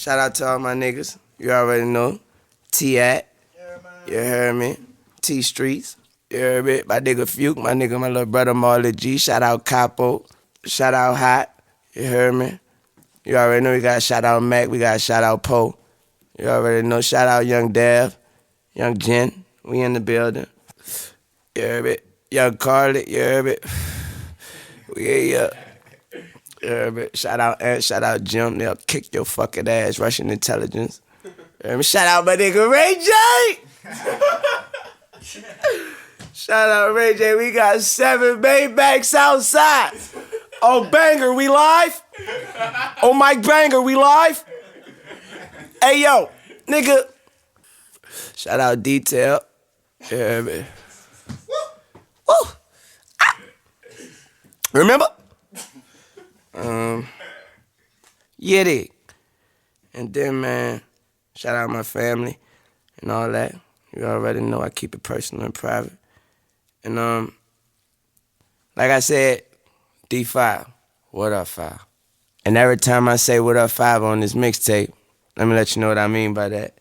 Shout out to all my niggas. You already know. T-At. You heard me. T-Streets. You heard me. My nigga Fuke. My little brother Marley G. Shout out Capo. Shout out Hot. You heard me. You already know we got shout out Mac. We got shout out Poe. You already know. Shout out Young Dev. Young Jen. We in the building. You heard me. Young Carly. You heard me. We here. You heard me. Shout out Ant. Shout out Jim. They'll kick your fucking ass. Russian intelligence. You heard me. Shout out my nigga Ray J. Shout out Ray J. We got 7 Maybachs outside. Oh, Banger, we live? Oh, Mike Banger, we live? Hey, yo, nigga. Shout out Detail. Yeah, man. Woo. Ah. Remember? Yeah, they. And then, man, shout out my family and all that. You already know I keep it personal and private. And, like I said, D5, what up, 5? And every time I say what up, 5 on this mixtape, let me let you know what I mean by that.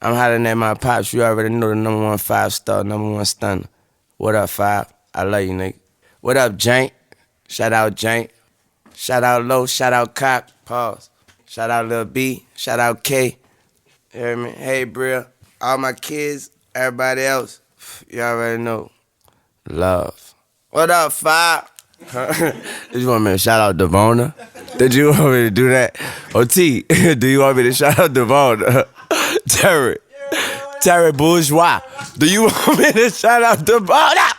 I'm hollering at my pops. You already know the number 1 5-star, number 1 stunner. What up, 5? I love you, nigga. What up, Jank? Shout out Jank. Shout out Low. Shout out Cock. Pause. Shout out Lil B. Shout out K. You hear me? Hey, Brill. All my kids, everybody else. You already know. Love. What up, 5? Did you want me to shout out Devona? Did you want me to do that? T, do you want me to shout out Devona? Terry Bourgeois. Do you want me to shout out Devona?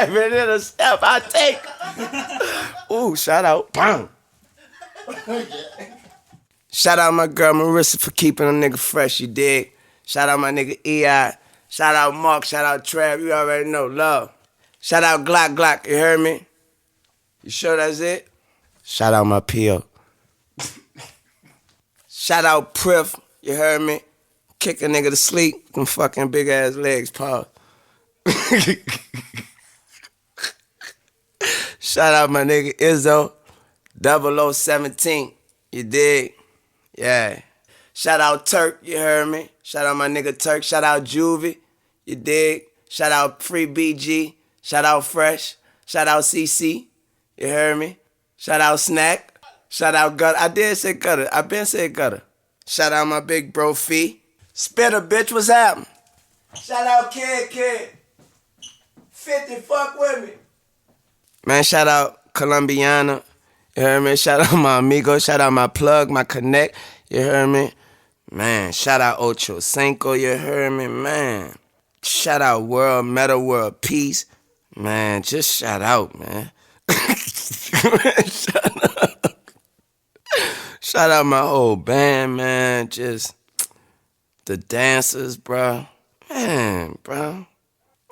Every little step I take. Ooh, shout out. Bang. Shout out my girl Marissa for keeping a nigga fresh, you dig? Shout out my nigga E.I. Shout out Mark, shout out Trav, you already know, love. Shout out Glock, you heard me? You sure that's it? Shout out my P.O. Shout out Priff, you heard me? Kick a nigga to sleep, them fucking big ass legs, pause. Shout out my nigga Izzo, 0017, you dig? Yeah. Shout out Turk, you heard me? Shout out my nigga Turk. Shout out Juvie, you dig? Shout out Free BG. Shout out Fresh. Shout out CC, you heard me? Shout out Snack. Shout out Gutter. I did say Gutter. I been said Gutter. Shout out my big bro Fee. Spitter, bitch, what's happening? Shout out Kid. 50, fuck with me. Man, shout out Colombiana. You heard me? Shout out my amigo. Shout out my plug, my connect. You heard me? Man, shout out Ocho Cinco. You heard me? Man. Shout out World, Meta World, Peace. Man, just shout out, man. Shout out my whole band, man. Just the dancers, bro. Man, bro.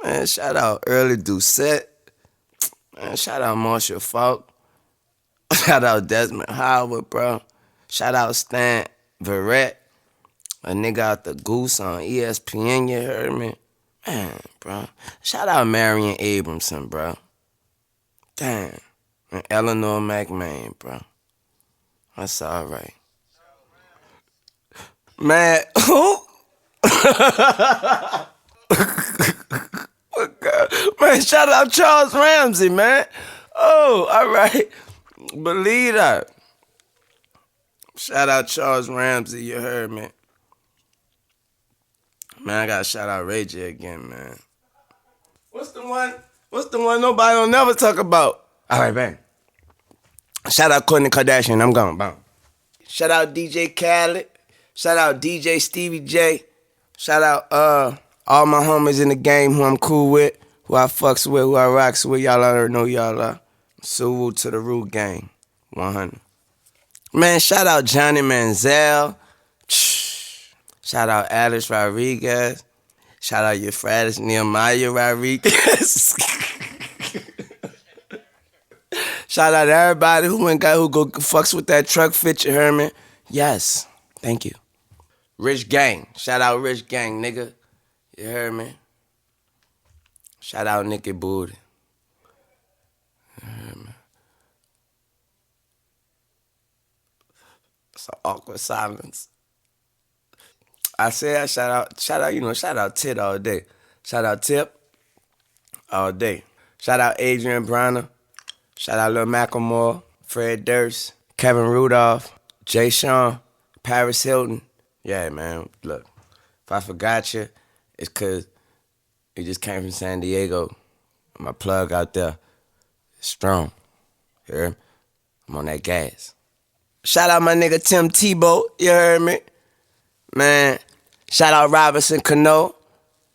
Man, shout out Early Doucette. Man, shout out Marshall Falk. Shout out Desmond Howard, bro. Shout out Stan Verrett. A nigga out the Goose on ESPN, you heard me? Man, bro. Shout out Marion Abramson, bro. Damn. And Eleanor McMahon, bro. That's all right. Man, who? Man, shout out Charles Ramsey, man. Oh, all right. Believe that. Shout out Charles Ramsey, you heard me. Man, I gotta shout out Ray J again, man. What's the one nobody will never talk about? All right, bang. Shout out Kourtney Kardashian, I'm gone, bang. Shout out DJ Khaled. Shout out DJ Stevie J. Shout out all my homies in the game who I'm cool with, who I fucks with, who I rocks with. Y'all already know y'all are. Salute to the Root Gang, 100. Man, shout out Johnny Manziel. Shout out Alex Rodriguez. Shout out Euphrates Nehemiah Rodriguez. Shout out everybody who go fucks with that truck fit, you heard me? Yes, thank you. Rich Gang. Shout out Rich Gang, nigga. You heard me? Shout out Nicky Booty. So awkward silence. I said I shout out Tit all day. Shout out Tip all day. Shout out Adrian Bronner. Shout out Lil Macklemore, Fred Durst, Kevin Rudolph, Jay Sean, Paris Hilton. Yeah, man, look, if I forgot you, it's cause you just came from San Diego. My plug out there is strong. You heard me? I'm on that gas. Shout out my nigga Tim Tebow, you heard me? Man, shout out Robinson Cano.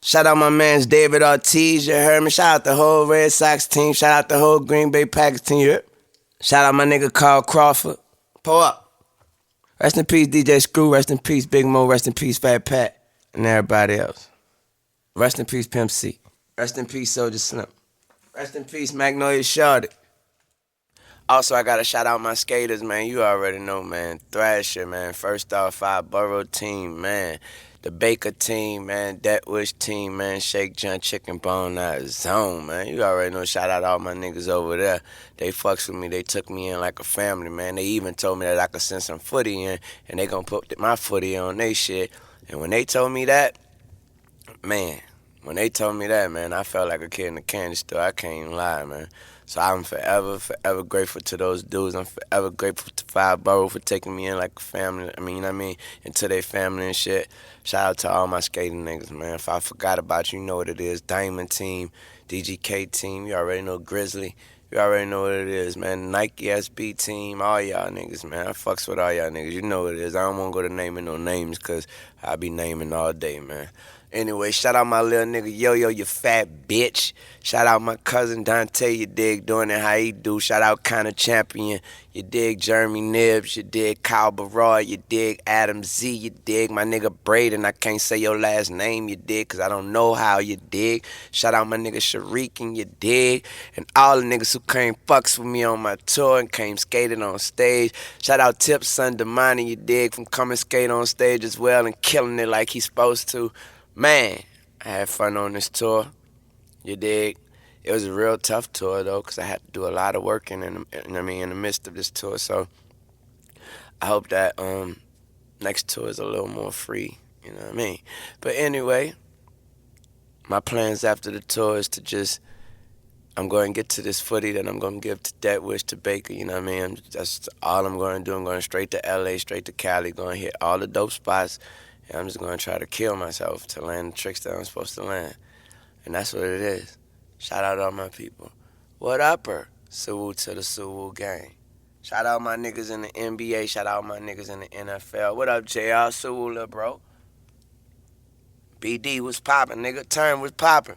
Shout out my mans David Ortiz, you heard me? Shout out the whole Red Sox team. Shout out the whole Green Bay Packers team, you heard? Shout out my nigga Carl Crawford. Pull up. Rest in peace DJ Screw, rest in peace Big Mo, rest in peace Fat Pat, and everybody else. Rest in peace Pimp C. Rest in peace Soulja Slim. Rest in peace Magnolia Shorty. Also, I gotta shout out my skaters, man. You already know, man. Thrasher, man. First off, 5 Borough team, man. The Baker team, man. Deathwish team, man. Shake John Chicken Bone out of zone, man. You already know. Shout out all my niggas over there. They fucks with me. They took me in like a family, man. They even told me that I could send some footy in, and they gonna put my footy on they shit. And when they told me that, man, man, I felt like a kid in a candy store. I can't even lie, man. So I'm forever, forever grateful to those dudes. I'm forever grateful to 5 Borough for taking me in like a family. I mean, you know what I mean? Into their family and shit. Shout out to all my skating niggas, man. If I forgot about you, you know what it is. Diamond team, DGK team, you already know Grizzly. You already know what it is, man. Nike SB team, all y'all niggas, man. I fucks with all y'all niggas. You know what it is. I don't want to go to naming no names because I be naming all day, man. Anyway, shout out my little nigga Yo-Yo, you fat bitch. Shout out my cousin Dante, you dig, doing it how he do. Shout out Kinda Champion, you dig, Jeremy Nibbs, you dig, Kyle Barroy, you dig, Adam Z, you dig, my nigga Braden, I can't say your last name, you dig, cause I don't know how, you dig. Shout out my nigga Sharikin, you dig, and all the niggas who came fucks with me on my tour and came skating on stage. Shout out Tip's son Damani, you dig, from coming skate on stage as well and killing it like he's supposed to. Man, I had fun on this tour, you dig. It was a real tough tour though, cause I had to do a lot of work in the midst of this tour. So I hope that next tour is a little more free, you know what I mean. But anyway, my plans after the tour is to I'm going to get to this footy that I'm going to give to Deathwish, to Baker, you know what I mean. That's all I'm going to do. I'm going straight to LA, straight to Cali, going to hit all the dope spots. And I'm just going to try to kill myself to land the tricks that I'm supposed to land. And that's what it is. Shout out all my people. What upper? Salute to the Sewell gang. Shout out my niggas in the NBA. Shout out my niggas in the NFL. What up, JR? Sewell, bro? BD was popping, nigga. Turn was popping.